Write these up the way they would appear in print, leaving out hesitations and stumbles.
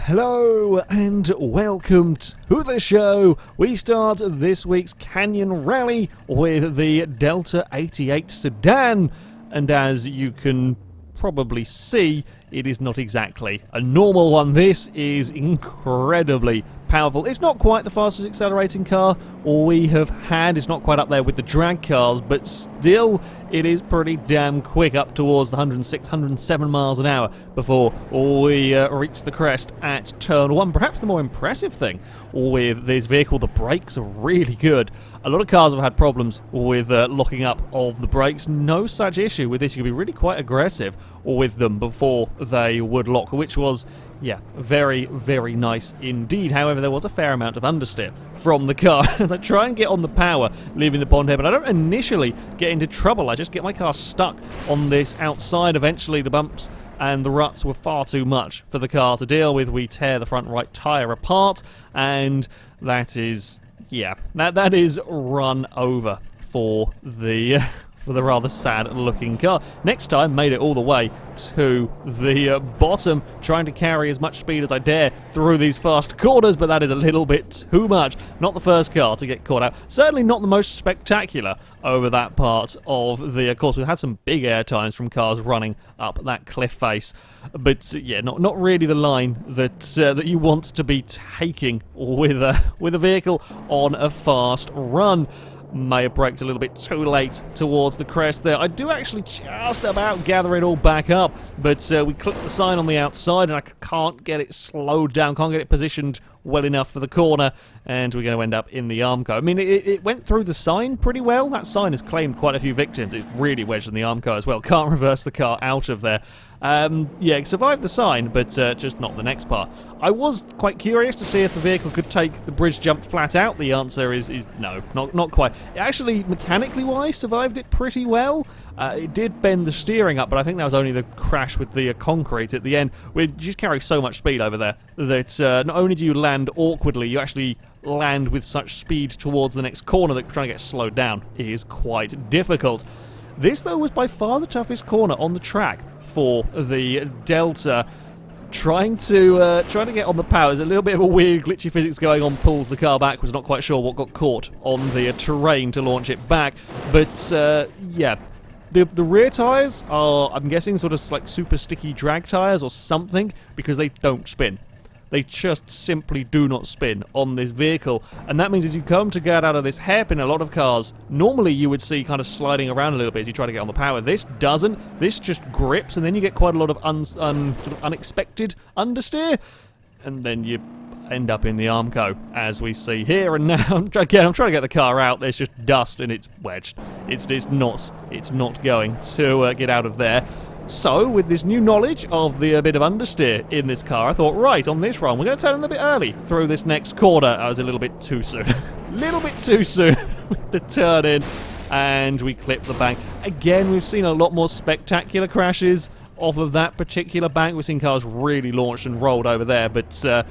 Hello and welcome to the show. We start this week's Canyon Rally with the Delta 88 sedan, and as you can probably see, it is not exactly a normal one. This is incredibly powerful. It's not quite the fastest accelerating car we have had. It's not quite up there with the drag cars, but still it is pretty damn quick, up towards the 106, 107 miles an hour before we reach the crest at turn 1. Perhaps the more impressive thing with this vehicle, the brakes are really good. A lot of cars have had problems with locking up of the brakes. No such issue with this. You can be really quite aggressive with them before they would lock, which was, yeah, very, very nice indeed. However, there was a fair amount of understeer from the car as I try and get on the power, leaving the pond here, but I don't initially get into trouble. I just get my car stuck on this outside. Eventually, the bumps and the ruts were far too much for the car to deal with. We tear the front right tyre apart, and that is, yeah, that is run over for the rather sad-looking car. Next time, made it all the way to the bottom, trying to carry as much speed as I dare through these fast corners, but that is a little bit too much. Not the first car to get caught out. Certainly not the most spectacular over that part of the course. We've had some big air times from cars running up that cliff face, but yeah, not really the line that you want to be taking with a vehicle on a fast run. May have braked a little bit too late towards the crest there. I do actually just about gather it all back up, but we click the sign on the outside and I can't get it slowed down, can't get it positioned well enough for the corner, and we're going to end up in the Armco. I mean, it went through the sign pretty well. That sign has claimed quite a few victims. It's really wedged in the Armco as well. Can't reverse the car out of there. Yeah, it survived the sign, but just not the next part. I was quite curious to see if the vehicle could take the bridge jump flat out. The answer is no, not quite. It actually, mechanically wise, survived it pretty well. It did bend the steering up, but I think that was only the crash with the concrete at the end. You just carry so much speed over there that not only do you land awkwardly, you actually land with such speed towards the next corner that trying to get slowed down is quite difficult. This, though, was by far the toughest corner on the track for the Delta. Trying to get on the power. There's a little bit of a weird glitchy physics going on, pulls the car backwards. Not quite sure what got caught on the terrain to launch it back, but yeah. The rear tyres are, I'm guessing, sort of like super sticky drag tyres or something, because they don't spin. They just simply do not spin on this vehicle, and that means as you come to get out of this hairpin, a lot of cars, normally you would see kind of sliding around a little bit as you try to get on the power. This doesn't. This just grips, and then you get quite a lot of sort of unexpected understeer, and then you end up in the Armco, as we see here. And now, I'm trying to get the car out. There's just dust, and it's wedged. It's not going to get out of there. So, with this new knowledge of the bit of understeer in this car, I thought, right, on this run, we're going to turn a little bit early through this next corner. I was a little bit too soon. Little bit too soon with the turn in, and we clip the bank. Again, we've seen a lot more spectacular crashes off of that particular bank. We've seen cars really launched and rolled over there, but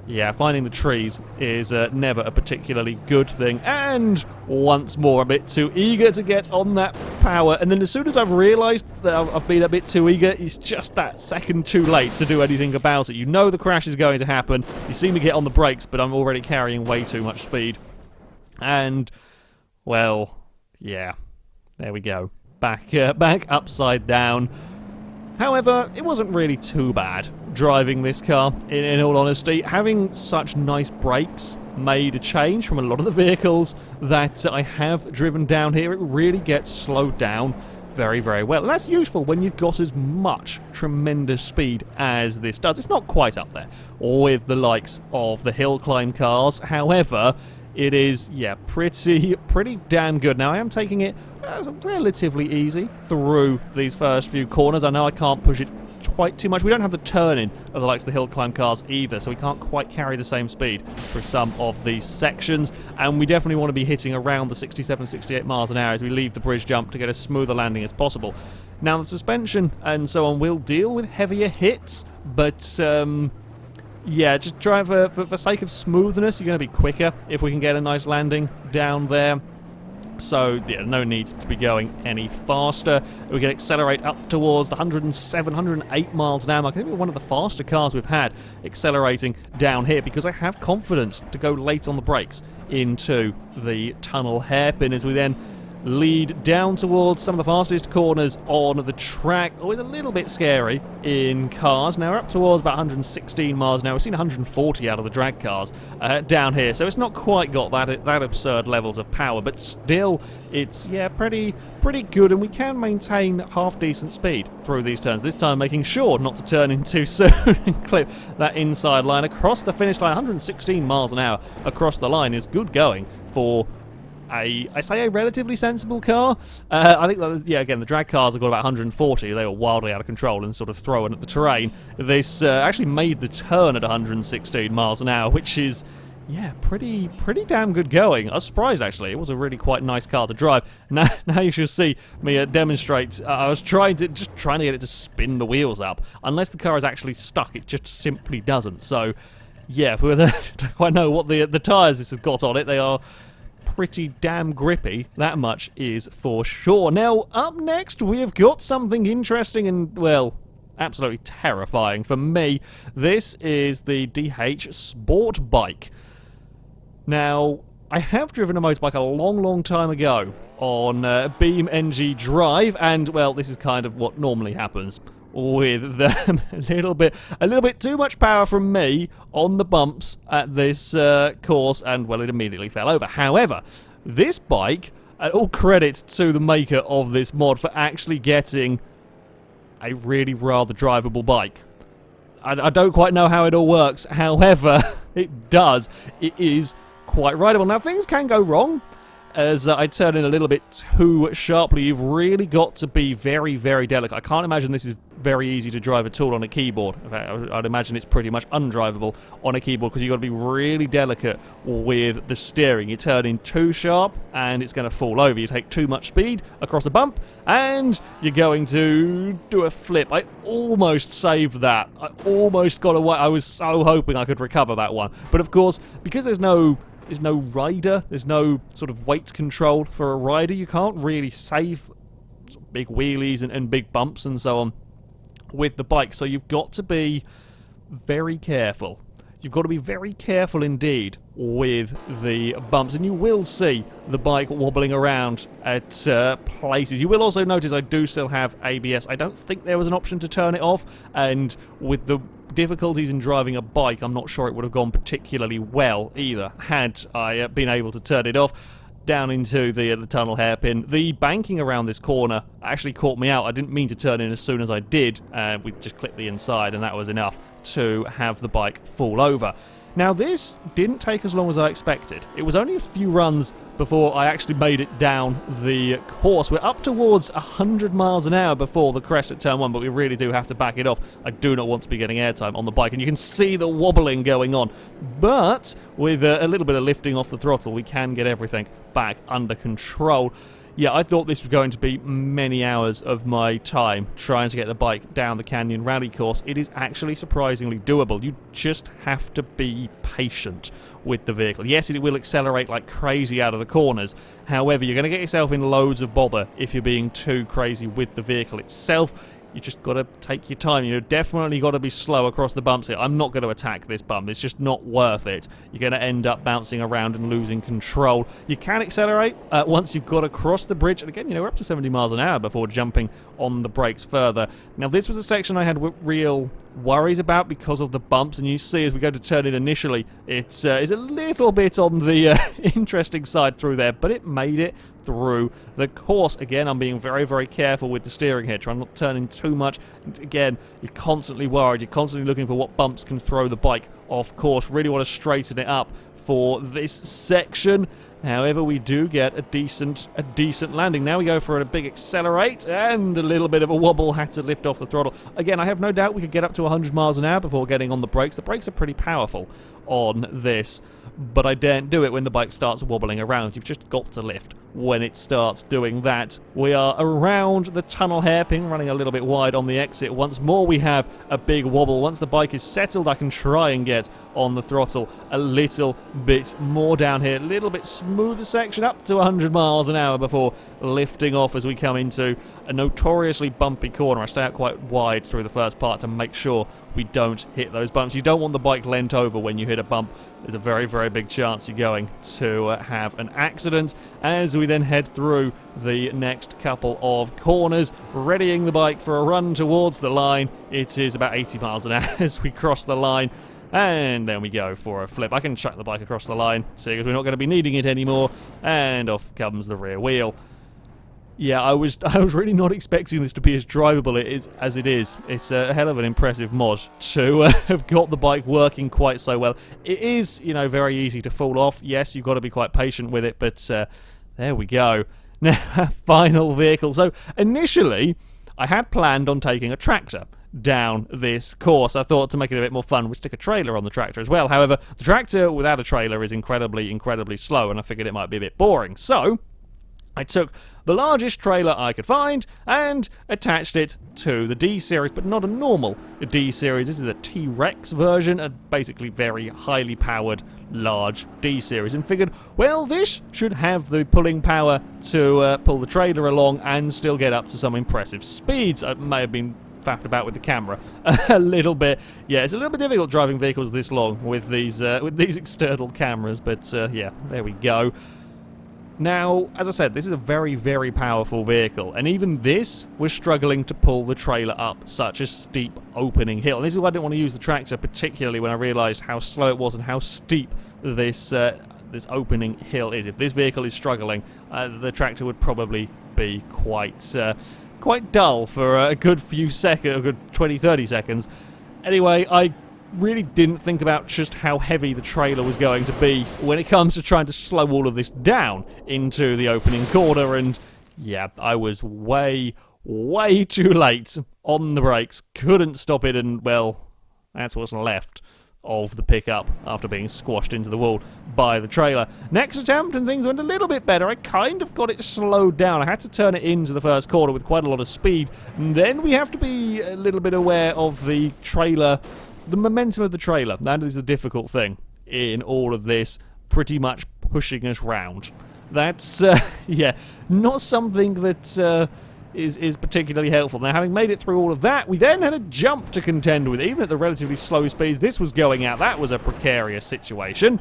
yeah, finding the trees is never a particularly good thing. And once more, a bit too eager to get on that power. And then as soon as I've realised that I've been a bit too eager, it's just that second too late to do anything about it. You know the crash is going to happen. You see me get on the brakes, but I'm already carrying way too much speed. And, well, yeah, there we go. Back upside down. However, it wasn't really too bad driving this car, in all honesty. Having such nice brakes made a change from a lot of the vehicles that I have driven down here. It really gets slowed down very, very well. And that's useful when you've got as much tremendous speed as this does. It's not quite up there with the likes of the hill climb cars. However, it is, yeah, pretty damn good. Now, I am taking it relatively easy through these first few corners. I know I can't push it quite too much. We don't have the turning of the likes of the hill climb cars either, so we can't quite carry the same speed for some of these sections, and we definitely want to be hitting around the 67, 68 miles an hour as we leave the bridge jump to get as smooth a landing as possible. Now, the suspension and so on will deal with heavier hits, but yeah, just try for sake of smoothness, you're going to be quicker if we can get a nice landing down there. so yeah, no need to be going any faster. We can accelerate up towards the 107, 108 miles an hour. I think we're one of the faster cars we've had accelerating down here because I have confidence to go late on the brakes into the tunnel hairpin as we then lead down towards some of the fastest corners on the track. Always a little bit scary in cars. Now we're up towards about 116 miles an hour. We've seen 140 out of the drag cars down here, so it's not quite got that absurd levels of power, but still it's pretty good, and we can maintain half decent speed through these turns. This time making sure not to turn in too soon and clip that inside line across the finish line. 116 miles an hour across the line is good going for I say a relatively sensible car. I think that, again, the drag cars have got about 140. They were wildly out of control and sort of throwing at the terrain. This actually made the turn at 116 miles an hour, which is, pretty damn good going. I was surprised, actually. It was a really quite nice car to drive. Now you should see me demonstrate. I was trying to get it to spin the wheels up. Unless the car is actually stuck, it just simply doesn't. So, I don't quite know what the tyres this has got on it. They are pretty damn grippy, that much is for sure. Now, up next, we have got something interesting and, well, absolutely terrifying for me. This is the DH Sport Bike. Now, I have driven a motorbike a long time ago on BeamNG Drive, and, well, this is kind of what normally happens with them. a little bit too much power from me on the bumps at this course, and well, it immediately fell over. However, this bike, all credit to the maker of this mod for actually getting a really rather drivable bike. I don't quite know how it all works, however, it does. It is quite rideable. Now, things can go wrong. As I turn in a little bit too sharply, you've really got to be very delicate. I can't imagine this is very easy to drive at all on a keyboard. In fact, I'd imagine it's pretty much undrivable on a keyboard because you've got to be really delicate with the steering. You turn in too sharp and it's going to fall over. You take too much speed across a bump and you're going to do a flip. I almost saved that. I almost got away. I was so hoping I could recover that one. But of course, because there's no rider, there's no sort of weight control for a rider, you can't really save sort of big wheelies and big bumps and so on with the bike, so you've got to be very careful. You've got to be very careful indeed with the bumps, and you will see the bike wobbling around at places. You will also notice I do still have ABS. I don't think there was an option to turn it off, and with the difficulties in driving a bike, I'm not sure it would have gone particularly well either had I been able to turn it off. Down into the tunnel hairpin. The banking around this corner actually caught me out. I didn't mean to turn in as soon as I did. We just clipped the inside and that was enough to have the bike fall over. Now, this didn't take as long as I expected. It was only a few runs before I actually made it down the course. We're up towards 100 miles an hour before the crest at turn 1, but we really do have to back it off. I do not want to be getting airtime on the bike, and you can see the wobbling going on. But with a little bit of lifting off the throttle, we can get everything back under control. Yeah, I thought this was going to be many hours of my time trying to get the bike down the Canyon Rally course. It is actually surprisingly doable. You just have to be patient with the vehicle. Yes, it will accelerate like crazy out of the corners. However, you're going to get yourself in loads of bother if you're being too crazy with the vehicle itself. You just got to take your time. You've definitely got to be slow across the bumps here. I'm not going to attack this bump. It's just not worth it. You're going to end up bouncing around and losing control. You can accelerate once you've got across the bridge. And again, we're up to 70 miles an hour before jumping on the brakes further. Now, this was a section I had real worries about because of the bumps. And you see as we go to turn in initially, it's a little bit on the interesting side through there. But it made it through the course. Again, I'm being very careful with the steering here, trying not to turn in too much. Again, you're constantly worried, you're constantly looking for what bumps can throw the bike off course. Really want to straighten it up for this section. However, we do get a decent landing. Now we go for a big accelerate and a little bit of a wobble. Had to lift off the throttle. Again, I have no doubt we could get up to 100 miles an hour before getting on the brakes. The brakes are pretty powerful on this but I daren't do it when the bike starts wobbling around. You've just got to lift when it starts doing that. We are around the tunnel hairpin, running a little bit wide on the exit. Once more we have a big wobble. Once the bike is settled, I can try and get on the throttle a little bit more down here, a little bit smoother section up to 100 miles an hour before lifting off as we come into a notoriously bumpy corner. I stay out quite wide through the first part to make sure we don't hit those bumps. You don't want the bike leant over when you hit a bump. There's a very, very big chance you're going to have an accident. As we then head through the next couple of corners, readying the bike for a run towards the line. It is about 80 miles an hour as we cross the line. And then we go for a flip. I can chuck the bike across the line, seeing as we're not going to be needing it anymore. And off comes the rear wheel. Yeah, I was really not expecting this to be as drivable as it is. It's a hell of an impressive mod to have got the bike working quite so well. It is, you know, very easy to fall off. Yes, you've got to be quite patient with it, but there we go. Now, final vehicle. So initially, I had planned on taking a tractor down this course. I thought to make it a bit more fun, we'd stick a trailer on the tractor as well. However, the tractor without a trailer is incredibly, incredibly slow, and I figured it might be a bit boring. So I took the largest trailer I could find and attached it to the D series, but not a normal D series. This is a T-Rex version, a basically very highly powered large D series, and figured, well, this should have the pulling power to pull the trailer along and still get up to some impressive speeds. I may have been faffed about with the camera a little bit. Yeah, it's a little bit difficult driving vehicles this long with these external cameras, but yeah, there we go. Now, as I said, this is a very, very powerful vehicle, and even this was struggling to pull the trailer up such a steep opening hill. And this is why I didn't want to use the tractor, particularly when I realised how slow it was and how steep this opening hill is. If this vehicle is struggling, the tractor would probably be quite dull for a good few seconds, a good 20-30 seconds. Anyway, I really didn't think about just how heavy the trailer was going to be when it comes to trying to slow all of this down into the opening corner, and yeah, I was way too late on the brakes, couldn't stop it, and well, that's what's left of the pickup after being squashed into the wall by the trailer. Next attempt and things went a little bit better. I kind of got it slowed down. I had to turn it into the first corner with quite a lot of speed, and then we have to be a little bit aware of the trailer, the momentum of the trailer. That is the difficult thing in all of this, pretty much pushing us round. That's, yeah, not something that is particularly helpful. Now, having made it through all of that, we then had a jump to contend with. Even at the relatively slow speeds this was going at, that was a precarious situation.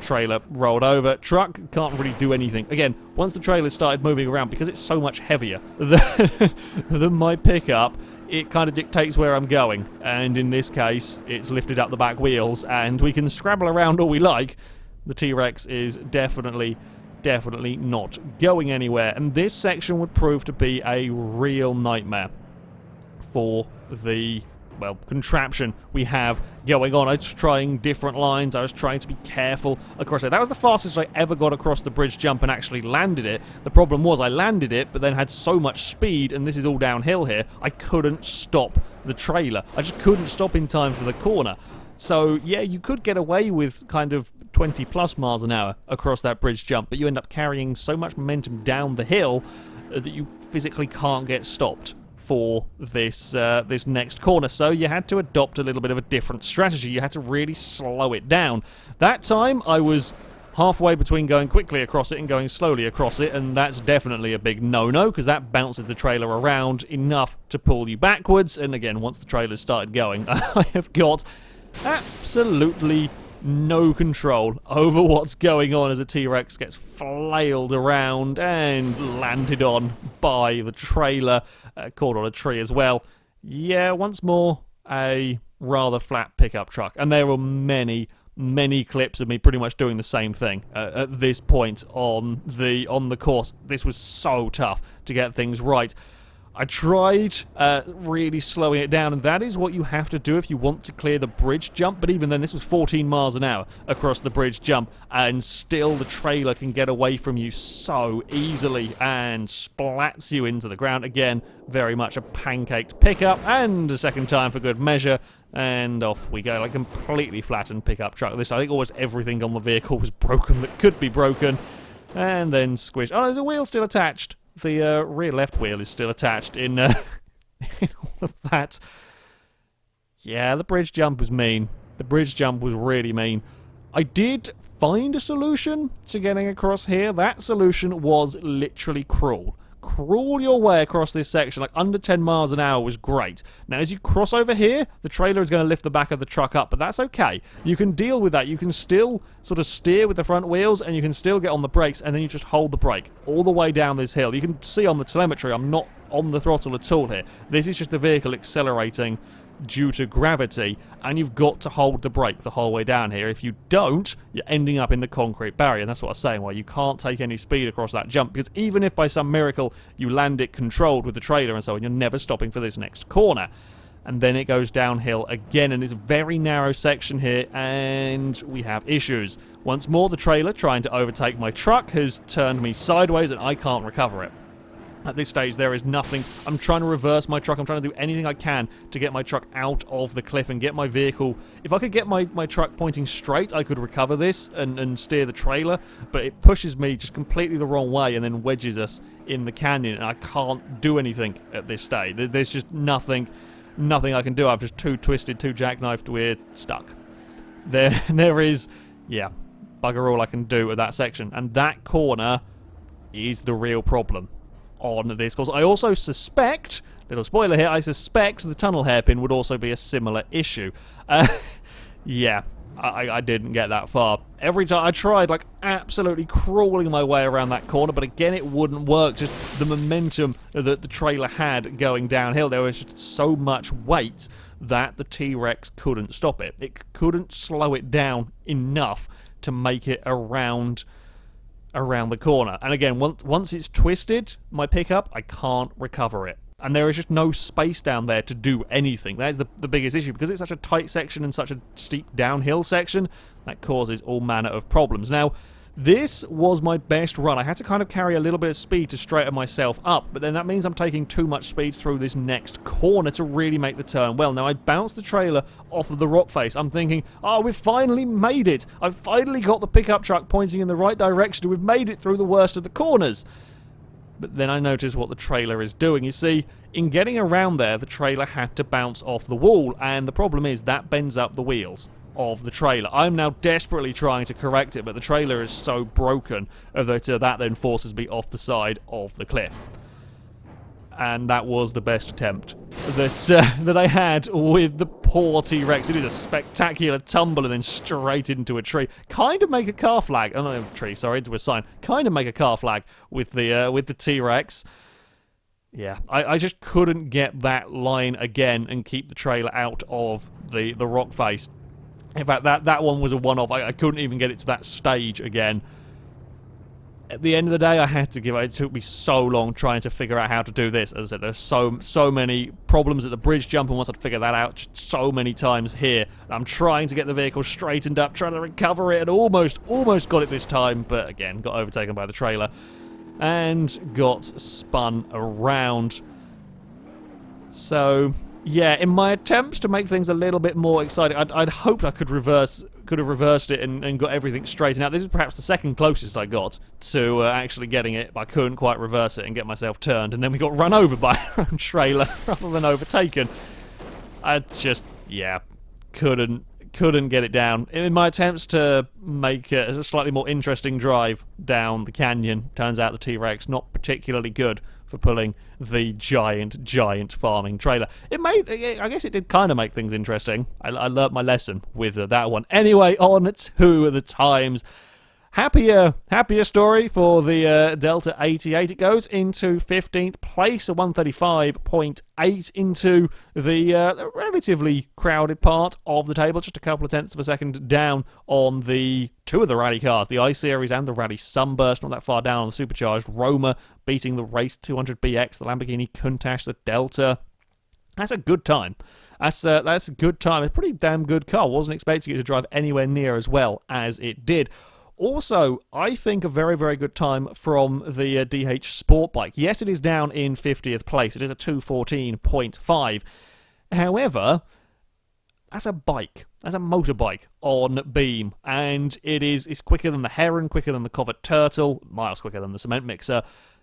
Trailer rolled over. Truck can't really do anything. Again, once the trailer started moving around, because it's so much heavier than my pickup, it kind of dictates where I'm going, and in this case, it's lifted up the back wheels, and we can scrabble around all we like. The T-Rex is definitely not going anywhere, and this section would prove to be a real nightmare for the, well, contraption we have going on. I was trying different lines. I was trying to be careful across it. That was the fastest I ever got across the bridge jump and actually landed it. The problem was I landed it, but then had so much speed, and this is all downhill here, I couldn't stop the trailer. I just couldn't stop in time for the corner. So, yeah, you could get away with kind of 20 plus miles an hour across that bridge jump, but you end up carrying so much momentum down the hill that you physically can't get stopped for this next corner. So you had to adopt a little bit of a different strategy. You had to really slow it down. That time I was halfway between going quickly across it and going slowly across it, and that's definitely a big no-no, because that bounces the trailer around enough to pull you backwards. And again, once the trailer started going, I have got absolutely no control over what's going on as a T-Rex gets flailed around and landed on by the trailer, caught on a tree as well. Yeah, once more, a rather flat pickup truck. And there were many clips of me pretty much doing the same thing at this point on the course. This was so tough to get things right. I tried really slowing it down, and that is what you have to do if you want to clear the bridge jump, but even then this was 14 miles an hour across the bridge jump, and still the trailer can get away from you so easily and splats you into the ground. Again, very much a pancaked pickup, and a second time for good measure, And off we go, like completely flattened pickup truck. This, I think almost everything on the vehicle was broken that could be broken. And then squish. Oh, there's a wheel still attached. The rear left wheel is still attached in, in all of that. Yeah, the bridge jump was mean. The bridge jump was really mean. I did find a solution to getting across here. That solution was literally crawl. Crawl your way across this section, like under 10 miles an hour was great. Now, as you cross over here, the trailer is going to lift the back of the truck up, but that's okay. You can deal with that. You can still sort of steer with the front wheels, and you can still get on the brakes, and then you just hold the brake all the way down this hill. You can see on the telemetry, I'm not on the throttle at all here. This is just the vehicle accelerating due to gravity, and you've got to hold the brake the whole way down here. If you don't, you're ending up in the concrete barrier, and that's what I was saying, why you can't take any speed across that jump, because even if by some miracle you land it controlled with the trailer and so on, you're never stopping for this next corner. And then it goes downhill again, and it's a very narrow section here, and we have issues. Once more, the trailer trying to overtake my truck has turned me sideways, and I can't recover it. At this stage, there is nothing. I'm trying to reverse my truck. I'm trying to do anything I can to get my truck out of the cliff and get my vehicle. If I could get my truck pointing straight, I could recover this and steer the trailer. But it pushes me just completely the wrong way and then wedges us in the canyon. And I can't do anything at this stage. There's just nothing I can do. I'm just too twisted, too jackknifed. We're stuck. There is, yeah, bugger all I can do at that section. And that corner is the real problem on this course. I also suspect, little spoiler here, I suspect the tunnel hairpin would also be a similar issue. Yeah, I didn't get that far. Every time I tried, like, absolutely crawling my way around that corner, but again, it wouldn't work. Just the momentum that the trailer had going downhill, there was just so much weight that the T-Rex couldn't stop it. It couldn't slow it down enough to make it around the corner. And again, once it's twisted, my pickup, I can't recover it. And there is just no space down there to do anything. That is the biggest issue. Because it's such a tight section and such a steep downhill section, that causes all manner of problems. Now, this was my best run. I had to kind of carry a little bit of speed to straighten myself up, but then that means I'm taking too much speed through this next corner to really make the turn well. Now, I bounced the trailer off of the rock face. I'm thinking, oh, we've finally made it. I've finally got the pickup truck pointing in the right direction. We've made it through the worst of the corners. But then I noticed what the trailer is doing. You see, in getting around there, the trailer had to bounce off the wall, and the problem is that bends up the wheels of the trailer. I'm now desperately trying to correct it, but the trailer is so broken that then forces me off the side of the cliff. And that was the best attempt that I had with the poor T-Rex. It is a spectacular tumble and then straight into a tree. Kind of make a car flag. Oh, not a tree, sorry, into a sign. Kind of make a car flag with the T-Rex. Yeah, I just couldn't get that line again and keep the trailer out of the rock face. In fact, that one was a one-off. I couldn't even get it to that stage again. At the end of the day, I had to give it. It took me so long trying to figure out how to do this. As I said, there's so many problems at the bridge jump, and once I'd figured that out just so many times here, I'm trying to get the vehicle straightened up, trying to recover it, and almost got it this time, but again, got overtaken by the trailer and got spun around. So yeah, in my attempts to make things a little bit more exciting, I'd hoped I could have reversed it and got everything straightened out. This is perhaps the second closest I got to actually getting it, but I couldn't quite reverse it and get myself turned, and then we got run over by our own trailer rather than overtaken. I just, yeah, couldn't get it down. In my attempts to make a slightly more interesting drive down the canyon, turns out the T-Rex not particularly good for pulling the giant farming trailer. I guess it did kind of make things interesting. I learnt my lesson with that one. Anyway, on to the times. Happier story for the Delta 88. It goes into 15th place, a 135.8 into the relatively crowded part of the table, just a couple of tenths of a second down on the two of the rally cars, the I-Series and the Rally Sunburst, not that far down on the supercharged Roma, beating the Race 200BX, the Lamborghini Countach, the Delta. That's a good time. That's a good time. It's a pretty damn good car. Wasn't expecting it to drive anywhere near as well as it did. Also, I think a very, very good time from the DH Sport Bike. Yes, it is down in 50th place. It is a 214.5. However, as a bike, as a motorbike on Beam, and it's quicker than the Heron, quicker than the Covert Turtle, miles quicker than the Cement Mixer.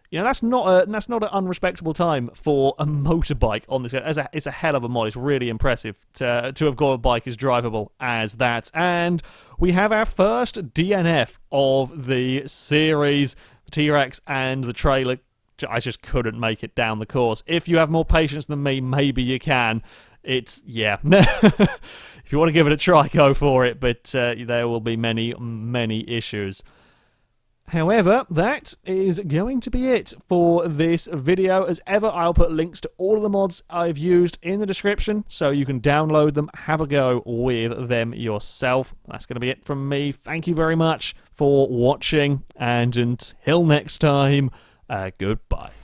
You know, that's not an unrespectable time for a motorbike on this. It's a hell of a mod. It's really impressive to have got a bike as drivable as that. And we have our first DNF of the series, the T-Rex and the trailer. I just couldn't make it down the course. If you have more patience than me, maybe you can. Yeah. If you want to give it a try, go for it, but there will be many, many issues. However, that is going to be it for this video. As ever, I'll put links to all of the mods I've used in the description, so you can download them, have a go with them yourself. That's going to be it from me. Thank you very much for watching, and until next time, goodbye.